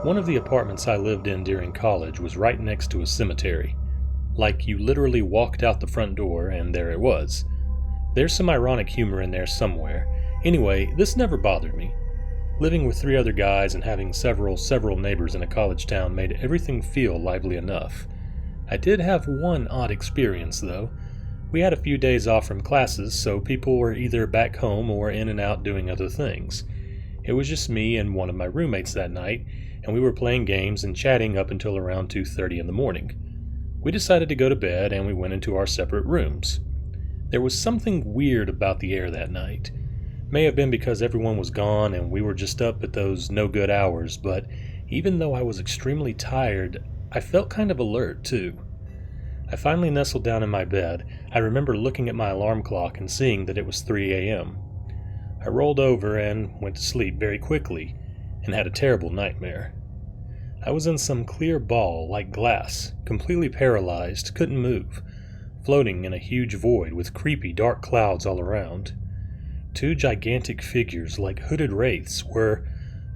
One of the apartments I lived in during college was right next to a cemetery. Like, you literally walked out the front door and there it was. There's some ironic humor in there somewhere. Anyway, this never bothered me. Living with 3 other guys and having several neighbors in a college town made everything feel lively enough. I did have one odd experience, though. We had a few days off from classes, so people were either back home or in and out doing other things. It was just me and one of my roommates that night, and we were playing games and chatting up until around 2:30 in the morning. We decided to go to bed and we went into our separate rooms. There was something weird about the air that night. May have been because everyone was gone and we were just up at those no-good hours, but even though I was extremely tired, I felt kind of alert too. I finally nestled down in my bed. I remember looking at my alarm clock and seeing that it was 3 a.m. I rolled over and went to sleep very quickly and had a terrible nightmare. I was in some clear ball like glass, completely paralyzed, couldn't move, floating in a huge void with creepy dark clouds all around. 2 gigantic figures like hooded wraiths were,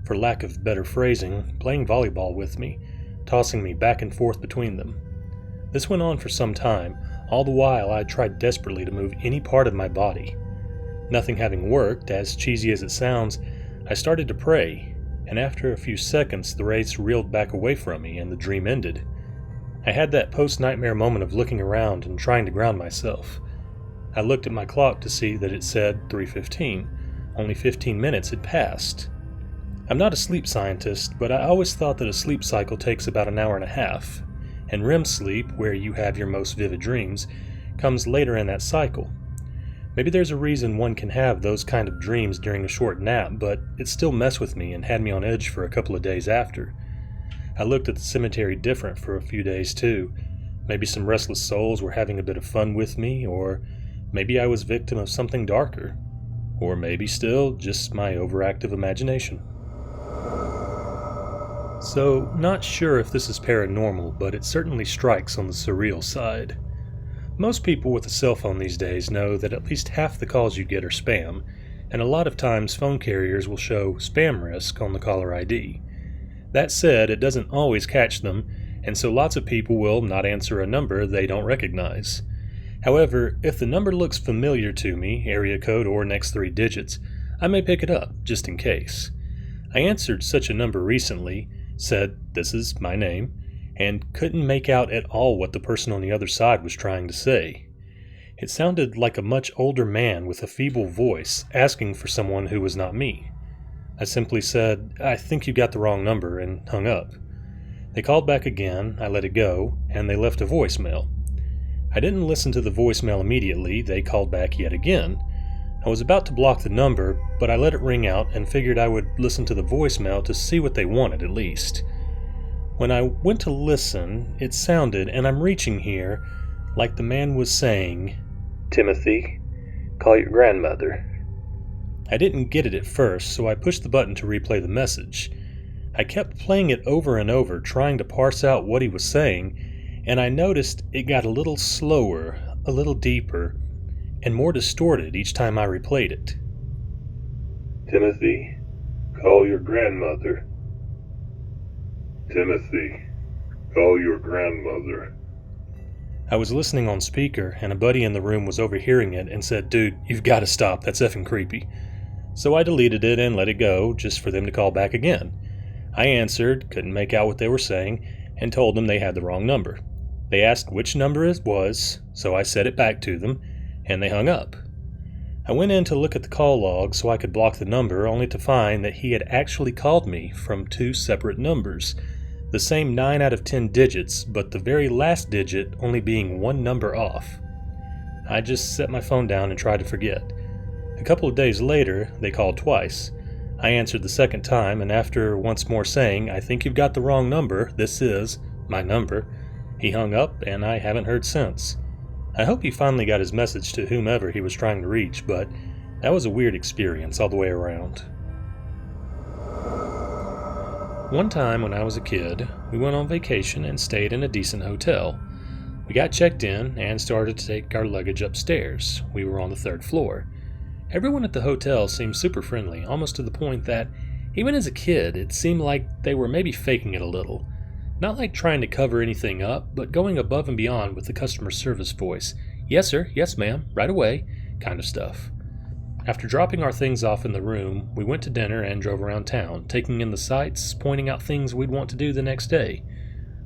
for lack of better phrasing, playing volleyball with me, tossing me back and forth between them. This went on for some time, all the while I tried desperately to move any part of my body. Nothing having worked, as cheesy as it sounds, I started to pray, and after a few seconds the wraiths reeled back away from me and the dream ended. I had that post-nightmare moment of looking around and trying to ground myself. I looked at my clock to see that it said 3:15. Only 15 minutes had passed. I'm not a sleep scientist, but I always thought that a sleep cycle takes about an hour and a half, and REM sleep, where you have your most vivid dreams, comes later in that cycle. Maybe there's a reason one can have those kind of dreams during a short nap, but it still messed with me and had me on edge for a couple of days after. I looked at the cemetery different for a few days too. Maybe some restless souls were having a bit of fun with me, or maybe I was victim of something darker. Or maybe still just my overactive imagination. So, not sure if this is paranormal, but it certainly strikes on the surreal side. Most people with a cell phone these days know that at least half the calls you get are spam, and a lot of times phone carriers will show spam risk on the caller ID. That said, it doesn't always catch them, and so lots of people will not answer a number they don't recognize. However, if the number looks familiar to me, area code or next 3 digits, I may pick it up, just in case. I answered such a number recently, said, "This is my name," and couldn't make out at all what the person on the other side was trying to say. It sounded like a much older man with a feeble voice asking for someone who was not me. I simply said, "I think you got the wrong number," and hung up. They called back again, I let it go, and they left a voicemail. I didn't listen to the voicemail immediately. They called back yet again. I was about to block the number, but I let it ring out and figured I would listen to the voicemail to see what they wanted at least. When I went to listen, it sounded, and I'm reaching here, like the man was saying, "Timothy, call your grandmother." I didn't get it at first, so I pushed the button to replay the message. I kept playing it over and over, trying to parse out what he was saying, and I noticed it got a little slower, a little deeper, and more distorted each time I replayed it. "Timothy, call your grandmother. Timothy, call your grandmother." I was listening on speaker, and a buddy in the room was overhearing it and said, "Dude, you've got to stop, that's effing creepy." So I deleted it and let it go, just for them to call back again. I answered, couldn't make out what they were saying, and told them they had the wrong number. They asked which number it was, so I said it back to them, and they hung up. I went in to look at the call log so I could block the number, only to find that he had actually called me from 2 separate numbers, the same 9 out of 10 digits, but the very last digit only being 1 number off. I just set my phone down and tried to forget. A couple of days later, they called twice. I answered the second time, and after once more saying, "I think you've got the wrong number, this is my number," he hung up, and I haven't heard since. I hope he finally got his message to whomever he was trying to reach, but that was a weird experience all the way around. One time when I was a kid, we went on vacation and stayed in a decent hotel. We got checked in and started to take our luggage upstairs. We were on the 3rd floor. Everyone at the hotel seemed super friendly, almost to the point that Even as a kid, it seemed like they were maybe faking it a little. Not like trying to cover anything up, but going above and beyond with the customer service voice. Yes, sir. Yes, ma'am. Right away. Kind of stuff. After dropping our things off in the room, we went to dinner and drove around town, taking in the sights, pointing out things we'd want to do the next day.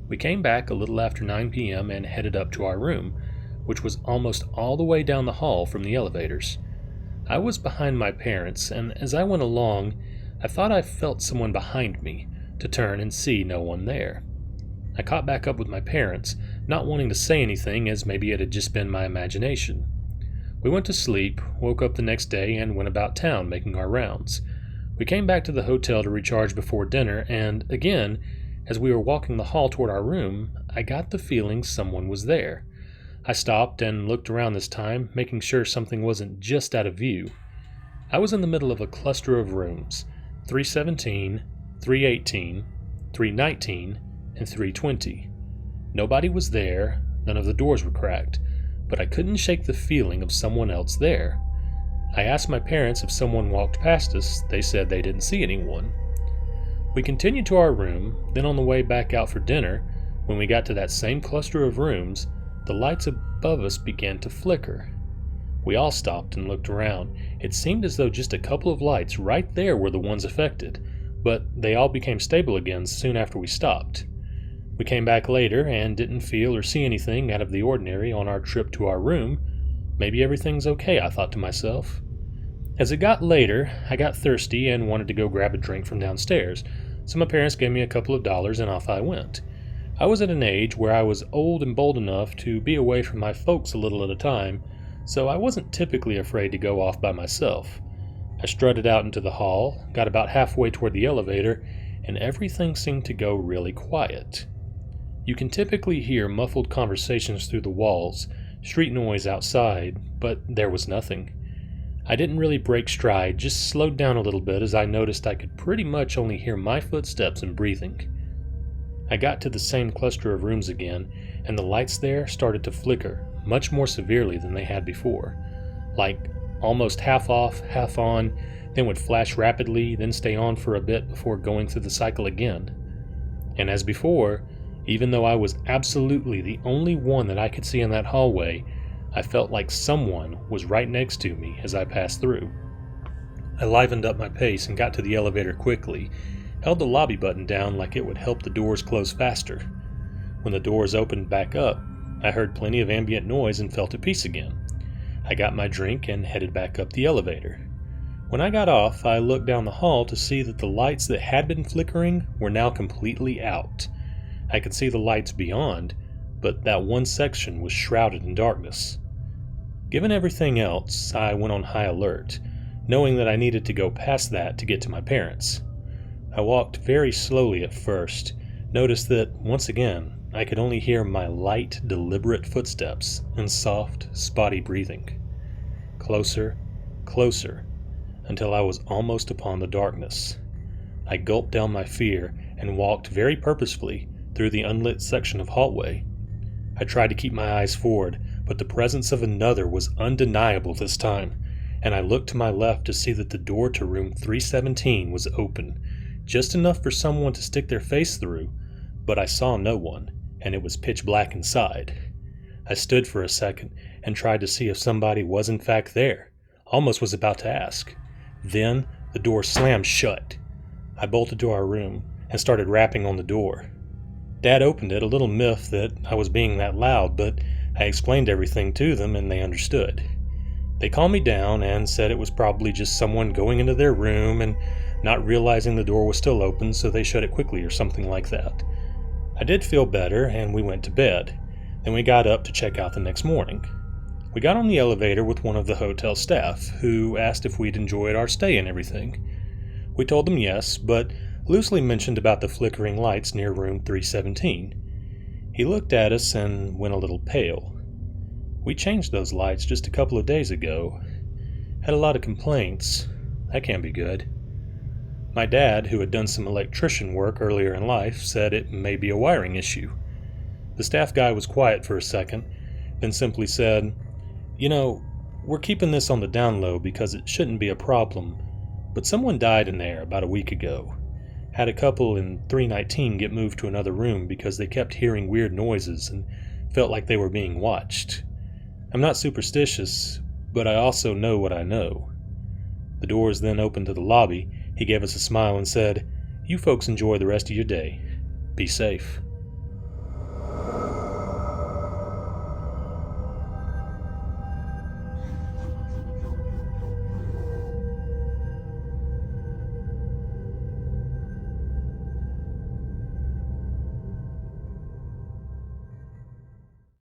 We came back a little after 9 p.m. and headed up to our room, which was almost all the way down the hall from the elevators. I was behind my parents, and as I went along, I thought I felt someone behind me, to turn and see no one there. I caught back up with my parents, not wanting to say anything as maybe it had just been my imagination. We went to sleep, woke up the next day, and went about town making our rounds. We came back to the hotel to recharge before dinner, and again, as we were walking the hall toward our room, I got the feeling someone was there. I stopped and looked around this time, making sure something wasn't just out of view. I was in the middle of a cluster of rooms, 317, 318, 319, and 320. Nobody was there, none of the doors were cracked, but I couldn't shake the feeling of someone else there. I asked my parents if someone walked past us. They said they didn't see anyone. We continued to our room, then on the way back out for dinner, when we got to that same cluster of rooms, the lights above us began to flicker. We all stopped and looked around. It seemed as though just a couple of lights right there were the ones affected, but they all became stable again soon after we stopped. We came back later and didn't feel or see anything out of the ordinary on our trip to our room. Maybe everything's okay, I thought to myself. As it got later, I got thirsty and wanted to go grab a drink from downstairs, so my parents gave me a couple of dollars and off I went. I was at an age where I was old and bold enough to be away from my folks a little at a time, so I wasn't typically afraid to go off by myself. I strutted out into the hall, got about halfway toward the elevator, and everything seemed to go really quiet. You can typically hear muffled conversations through the walls, street noise outside, but there was nothing. I didn't really break stride, just slowed down a little bit as I noticed I could pretty much only hear my footsteps and breathing. I got to the same cluster of rooms again, and the lights there started to flicker, much more severely than they had before. Like almost half off, half on, then would flash rapidly, then stay on for a bit before going through the cycle again. And as before, even though I was absolutely the only one that I could see in that hallway, I felt like someone was right next to me as I passed through. I livened up my pace and got to the elevator quickly, held the lobby button down like it would help the doors close faster. When the doors opened back up, I heard plenty of ambient noise and felt at peace again. I got my drink and headed back up the elevator. When I got off, I looked down the hall to see that the lights that had been flickering were now completely out. I could see the lights beyond, but that one section was shrouded in darkness. Given everything else, I went on high alert, knowing that I needed to go past that to get to my parents. I walked very slowly at first, noticed that, once again, I could only hear my light, deliberate footsteps and soft, spotty breathing. Closer, closer, until I was almost upon the darkness. I gulped down my fear and walked very purposefully through the unlit section of hallway. I tried to keep my eyes forward, but the presence of another was undeniable this time, and I looked to my left to see that the door to room 317 was open, just enough for someone to stick their face through, but I saw no one, and it was pitch black inside. I stood for a second and tried to see if somebody was in fact there, almost was about to ask. Then the door slammed shut. I bolted to our room and started rapping on the door. Dad opened it, a little miffed that I was being that loud, but I explained everything to them and they understood. They calmed me down and said it was probably just someone going into their room and not realizing the door was still open, so they shut it quickly or something like that. I did feel better and we went to bed. Then we got up to check out the next morning. We got on the elevator with one of the hotel staff, who asked if we'd enjoyed our stay and everything. We told them yes, but loosely mentioned about the flickering lights near room 317. He looked at us and went a little pale. We changed those lights just a couple of days ago. Had a lot of complaints. That can't be good. My dad, who had done some electrician work earlier in life, said it may be a wiring issue. The staff guy was quiet for a second, then simply said, "You know, we're keeping this on the down low because it shouldn't be a problem, But someone died in there about a week ago. Had a couple in 319 get moved to another room because they kept hearing weird noises and felt like they were being watched. I'm not superstitious, but I also know what I know. The doors then opened to the lobby. He gave us a smile and said, "You folks enjoy the rest of your day. Be safe."